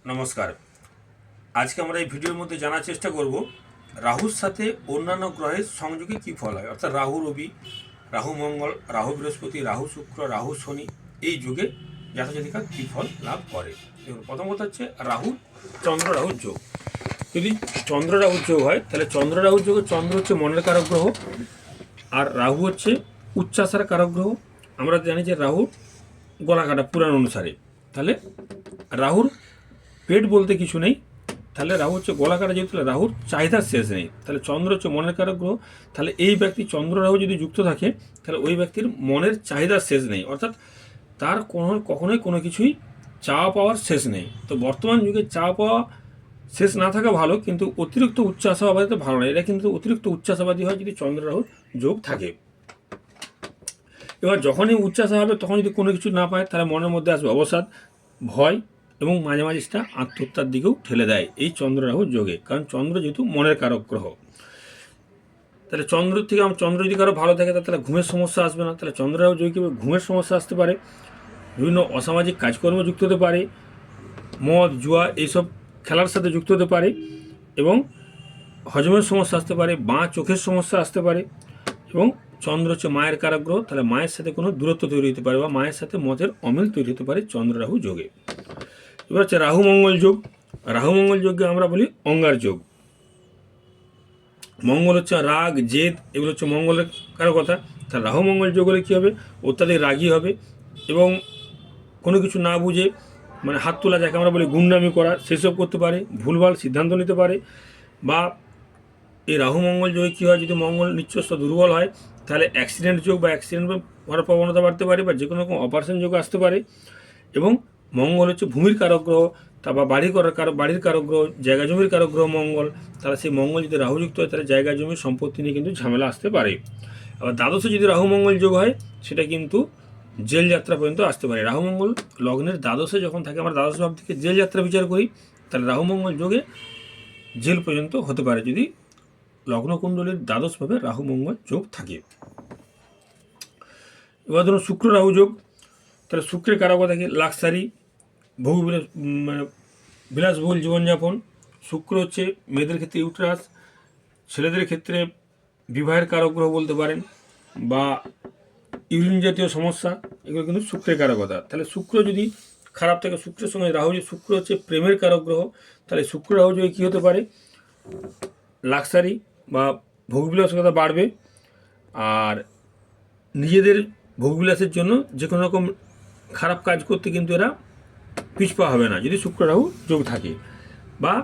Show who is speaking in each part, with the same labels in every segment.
Speaker 1: নমস্কার। আজকে আমরা এই ভিডিওর মধ্যে জানার চেষ্টা করব রাহুর সাথে অন্যান্য গ্রহের সংযোগে কী ফল হয়, অর্থাৎ রাহু রবি, রাহু মঙ্গল, রাহু বৃহস্পতি, রাহু শুক্র, রাহু শনি এই যুগে জাতজাতিকা কী ফল লাভ করে। দেখুন, প্রথম কথা হচ্ছে রাহু চন্দ্র রাহুর যোগ। যদি চন্দ্র রাহুর যোগ হয় তাহলে চন্দ্র রাহুর যোগে চন্দ্র হচ্ছে মনের কারক গ্রহ, আর রাহু হচ্ছে উচ্চাশার কারক গ্রহ। আমরা জানি যে রাহু গলা কাটা পুরাণ অনুসারে, তাহলে রাহুর পেট বলতে কিছু নেই, তাহলে রাহু হচ্ছে গলা কাটা, যেহেতু রাহুর চাহিদার শেষ নেই, তাহলে চন্দ্র হচ্ছে মনের কারক গ্রহ। তাহলে এই ব্যক্তি চন্দ্র রাহু যদি যুক্ত থাকে তাহলে ওই ব্যক্তির মনের চাহিদার শেষ নেই, অর্থাৎ তার কখনোই কোনো কিছুই চাওয়া পাওয়ার শেষ নেই। তো বর্তমান যুগে চাওয়া পাওয়া শেষ না থাকা ভালো, কিন্তু অতিরিক্ত উচ্চ আশাবাদী তো ভালো না। এটা কিন্তু অতিরিক্ত উচ্চ আশাবাদী হয় যদি চন্দ্র রাহুর যোগ থাকে। এবার যখনই উচ্চাসা হবে তখন যদি কোনো কিছু না পায় তাহলে মনের মধ্যে আসবে অবসাদ, ভয়, এবং মাঝে মাঝে সেটা আত্মহত্যার দিকেও ঠেলে দেয় এই চন্দ্র রাহুর যোগে। কারণ চন্দ্র যেহেতু মনের কারক গ্রহ, তাহলে চন্দ্র থেকে চন্দ্র যদি কারো ভালো থাকে তাহলে ঘুমের সমস্যা আসবে না। তাহলে চন্দ্র রাহু যোগে ঘুমের সমস্যা আসতে পারে, বিভিন্ন অসামাজিক কাজকর্ম যুক্ত হতে পারে, মদ জুয়া এইসব খেলার সাথে যুক্ত হতে পারে, এবং হজমের সমস্যা আসতে পারে, বাঁ চোখের সমস্যা আসতে পারে। এবং চন্দ্র হচ্ছে মায়ের কারক গ্রহ, তাহলে মায়ের সাথে কোনো দূরত্ব তৈরি হতে পারে বা মায়ের সাথে মতের অমিল তৈরি হতে পারে চন্দ্র রাহু যোগে। এবার হচ্ছে রাহু মঙ্গল যোগ। রাহু মঙ্গল যোগকে আমরা বলি অঙ্গার যোগ। মঙ্গল হচ্ছে রাগ জেদ, এগুলো হচ্ছে মঙ্গলের কারকতা। তাহলে রাহু মঙ্গল যোগ হলে কী হবে? অত্যাধিক রাগী হবে এবং কোনো কিছু না বুঝে, মানে হাত তোলা যাকে আমরা বলি গুন্ডামি করা, সেসব করতে পারে, ভুলভাল সিদ্ধান্ত নিতে পারে। বা এই রাহু মঙ্গল যোগে কী হয়, যদি মঙ্গল নিচ্ছস্ত দুর্বল হয় তাহলে অ্যাক্সিডেন্ট যোগ বা অ্যাক্সিডেন্ট হওয়ার প্রবণতা বাড়তে পারে, বা যে কোনো রকম অপারেশন যোগ আসতে পারে। এবং মঙ্গল হচ্ছে ভূমির কারক গ্রহ, তারপর বাড়ির কারক গ্রহ, জায়গা জমির কারক গ্রহ মঙ্গল। তাহলে সেই মঙ্গল যদি রাহুযুক্ত হয় তাহলে জায়গা জমির সম্পত্তি নিয়ে কিন্তু ঝামেলা আসতে পারে। আবার দ্বাদশে যদি রাহু মঙ্গল যোগ হয় সেটা কিন্তু জেল যাত্রা পর্যন্ত আসতে পারে। রাহু মঙ্গল লগ্নের দ্বাদশে যখন থাকে, আমরা দ্বাদশ ভাব থেকে জেল যাত্রা বিচার করি, তাহলে রাহু মঙ্গল যোগে জেল পর্যন্ত হতে পারে যদি লগ্নকুণ্ডলীর দ্বাদশভাবে রাহু মঙ্গল যোগ থাকে। এবার ধরুন শুক্র রাহু যোগ, তাহলে শুক্রের কারকতা কি? লাক্সারি, বহু মানে বিলাসবহুল জীবনযাপন। শুক্র হচ্ছে মেয়েদের ক্ষেত্রে ইউট্রাস, ছেলেদের ক্ষেত্রে বিবাহের কারক গ্রহ বলতে পারেন, বা ইউরিন জাতীয় সমস্যা, এগুলো কিন্তু শুক্রের কারকতা। তাহলে শুক্র যদি খারাপ থাকে, শুক্রের সঙ্গে রাহু, শুক্র হচ্ছে প্রেমের কারক গ্রহ, তাহলে শুক্র রাহু যোগে কী হতে পারে? লাক্সারি বা ভোগবিলাসিতা বাড়বে, আর নিজেদের ভোগবিলাসের জন্য যে কোনো রকম খারাপ কাজ করতে কিন্তু এরা পিছপা হবে না যদি শুক্র রাহু যোগ থাকে। বা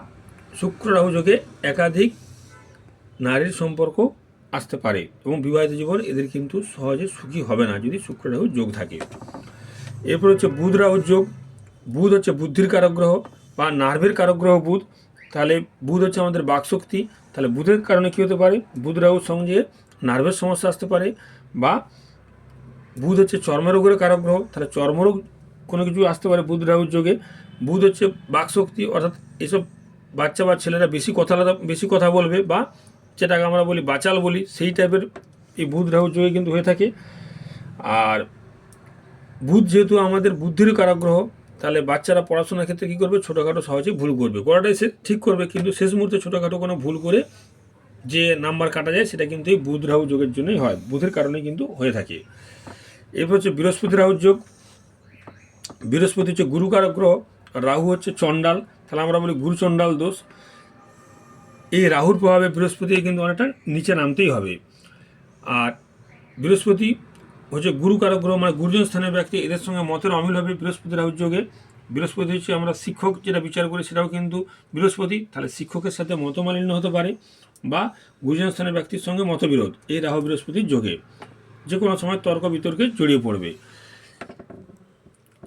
Speaker 1: শুক্র রাহু যোগে একাধিক নারীর সম্পর্ক আসতে পারে, এবং বিবাহিত জীবন এদের কিন্তু সহজে সুখী হবে না যদি শুক্র রাহু যোগ থাকে। এরপর হচ্ছে বুধ রাহুর যোগ। বুধ হচ্ছে বুদ্ধির কারক গ্রহ বা নার্ভের কারক গ্রহ বুধ। তাহলে বুধ হচ্ছে আমাদের বাকশক্তি, তাহলে বুধের কারণে কী হতে পারে? বুধ রাহুর সঙ্গে নার্ভের সমস্যা আসতে পারে। বা বুধ হচ্ছে চর্মরোগের কারক গ্রহ, তাহলে চর্মরোগ কোনো কিছু আসতে পারে বুধ রাহুর যোগে। বুধ হচ্ছে বাকশক্তি, অর্থাৎ এসব বাচ্চা বা ছেলেরা বেশি কথা বলবে, বা যেটাকে আমরা বলি বাচাল বলি, সেই টাইপের এই বুধ রাহুর যোগে কিন্তু হয়ে থাকে। আর বুধ যেহেতু আমাদের বুদ্ধির কারক গ্রহ, তাহলে বাচ্চারা পড়াশোনার ক্ষেত্রে কী করবে? ছোটোখাটো সহজে ভুল করবে, করাটাই সে ঠিক করবে, কিন্তু শেষ মুহূর্তে ছোটোখাটো কোনো ভুল করে যে নাম্বার কাটা যায় সেটা কিন্তু এই বুধ রাহু যোগের জন্যই হয়, বুধের কারণে কিন্তু হয়ে থাকে। এরপর হচ্ছে বৃহস্পতি রাহুর যোগ। বৃহস্পতি হচ্ছে গুরু কারক গ্রহ, রাহু হচ্ছে চণ্ডাল, তাহলে আমরা বলি গুরু চণ্ডাল দোষ। এই রাহুর প্রভাবে বৃহস্পতি কিন্তু অনেকটা নিচে নামতেই হবে। আর বৃহস্পতি হচ্ছে গুরু কারক গ্রহ, মানে গুরুজন স্থানের ব্যক্তি, এদের সঙ্গে মতের অমিল হবে বৃহস্পতি রাহুর যোগে। বৃহস্পতি হচ্ছে আমরা শিক্ষক যেটা বিচার করি সেটাও কিন্তু বৃহস্পতি, তাহলে শিক্ষকের সাথে মতমালিন্য হতে পারে, বা গুরুজন স্থানের ব্যক্তির সঙ্গে মতবিরোধ এই রাহু বৃহস্পতির যোগে যে কোনো সময় তর্ক বিতর্কে জড়িয়ে পড়বে।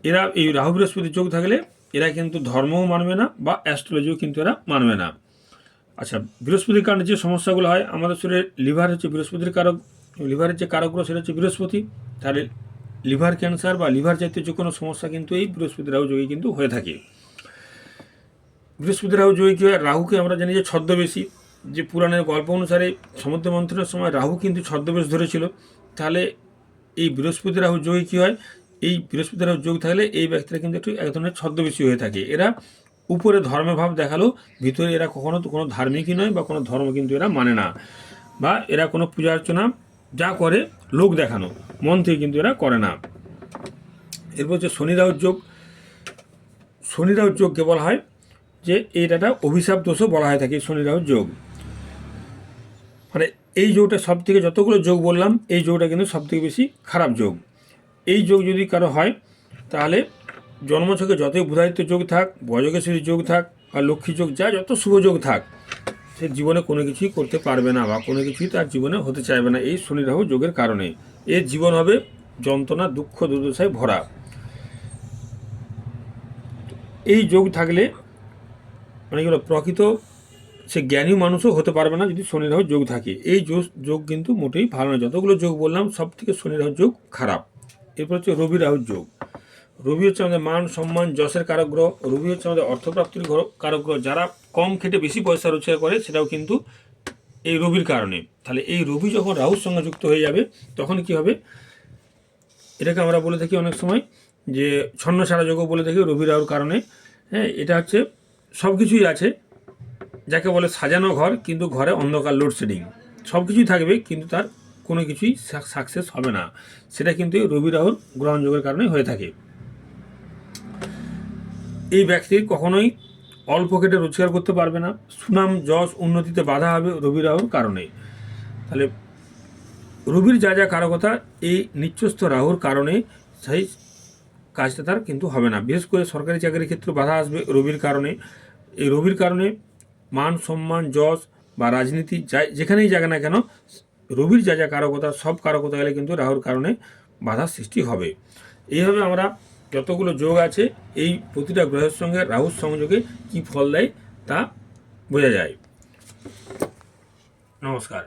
Speaker 1: এরা এই রাহু বৃহস্পতির যোগ থাকলে এরা কিন্তু ধর্মও মানবে না বা অ্যাস্ট্রোলজিও কিন্তু এরা মানবে না। আচ্ছা, বৃহস্পতির কারণে যে সমস্যাগুলো হয় আমাদের শরীরে, লিভার হচ্ছে বৃহস্পতির কারক, লিভারের যে কারক গ্রহ সেটা হচ্ছে বৃহস্পতি, তাহলে লিভার ক্যান্সার বা লিভার জাতীয় যে কোনো সমস্যা কিন্তু এই বৃহস্পতি রাহু যোগে কিন্তু হয়ে থাকে। বৃহস্পতি রাহু যোগে কী হয়? রাহুকে আমরা জানি যে ছদ্মবেশী, যে পুরাণের গল্প অনুসারে সমুদ্র মন্থনের সময় রাহু কিন্তু ছদ্মবেশ ধরেছিল। তাহলে এই বৃহস্পতি রাহু যোগে কী হয়? এই বৃহস্পতি রাহু যোগ থাকলে এই ব্যক্তিরা কিন্তু একটু এক ধরনের ছদ্মবেশী হয়ে থাকে। এরা উপরে ধর্মের ভাব দেখালো, ভিতরে এরা কখনো তো কোনো ধার্মিকই নয় বা কোনো ধর্ম কিন্তু এরা মানে না, বা এরা কোনো পূজা অর্চনা যা করে লোক দেখানো, মন থেকে কিন্তু এরা করে না। এরপর হচ্ছে শনি রাহুর যোগ। শনি রাহুর যোগকে বলা হয় যে এইটা অভিশাপ দোষও বলা হয়ে থাকে শনি রাহুর যোগ। মানে এই যোগটা সব থেকে, যতগুলো যোগ বললাম এই যোগটা কিন্তু সব থেকে বেশি খারাপ যোগ। এই যোগ যদি কারো হয় তাহলে জন্মছকে যতই বুধায়িত্ব যোগ থাক, বজকেশ্বরী যোগ থাক বা লক্ষ্মী যোগ, যা যত শুভ যোগ থাক, সে জীবনে কোনো কিছুই করতে পারবে না বা কোনো কিছুই তার জীবনে হতে চাইবে না এই শনি রাহু যোগের কারণে। এর জীবন হবে যন্ত্রণা, দুঃখ, দুর্দশায় ভরা। এই যোগ থাকলে মানে কি প্রকৃত সে জ্ঞানী মানুষও হতে পারবে না যদি শনি রাহু যোগ থাকে। এই যোগ কিন্তু মোটেই ভালো না। যতগুলো যোগ বললাম সব থেকে শনি রাহু যোগ খারাপ। এরপর হচ্ছে রবি রাহুর যোগ। রবি হচ্ছে আমাদের মান, সম্মান, যশের কারক গ্রহ। রবি হচ্ছে আমাদের অর্থপ্রাপ্তির কারক গ্রহ। যারা কম খেটে বেশি পয়সা রোজগার করে সেটাও কিন্তু এই রবির কারণে। তাহলে এই রবি যখন রাহুর সঙ্গে যুক্ত হয়ে যাবে তখন কি হবে, এটাকে আমরা বলে থাকি অনেক সময় যে ছন্নছাড়া যোগও বলে থাকি রবি রাহুর কারণে। হ্যাঁ, এটা হচ্ছে সব কিছুই আছে, যাকে বলে সাজানো ঘর কিন্তু ঘরে অন্ধকার, লোডশেডিং, সব কিছুই থাকবে কিন্তু তার কোনো কিছুই সাকসেস হবে না। সেটা কিন্তু রবি রাহুর গ্রহণযোগের কারণে হয়ে থাকে। এই ব্যক্তির কখনোই অল্প কেটে রোজগার করতে পারবে না। সুনাম, যশ, উন্নতিতে বাধা হবে রবি রাহুর কারণে। তাহলে রবির যা যা কারকতা এই নিচস্থ রাহুর কারণে সেই কাজটা তার কিন্তু হবে না। বিশেষ করে সরকারি চাকরির ক্ষেত্রে বাধা আসবে রবির কারণে। এই রবির কারণে মান, সম্মান, যশ বা রাজনীতি যেখানেই যাক না কেন, রবির যা যা কারকতা সব কারকতা গেলে কিন্তু রাহুর কারণে বাধার সৃষ্টি হবে। এইভাবে আমরা যতগুলো যোগ আছে এই প্রতিটা গ্রহের সঙ্গে রাহুর সংযোগে কী ফল দেয় তা বোঝা যায়। নমস্কার।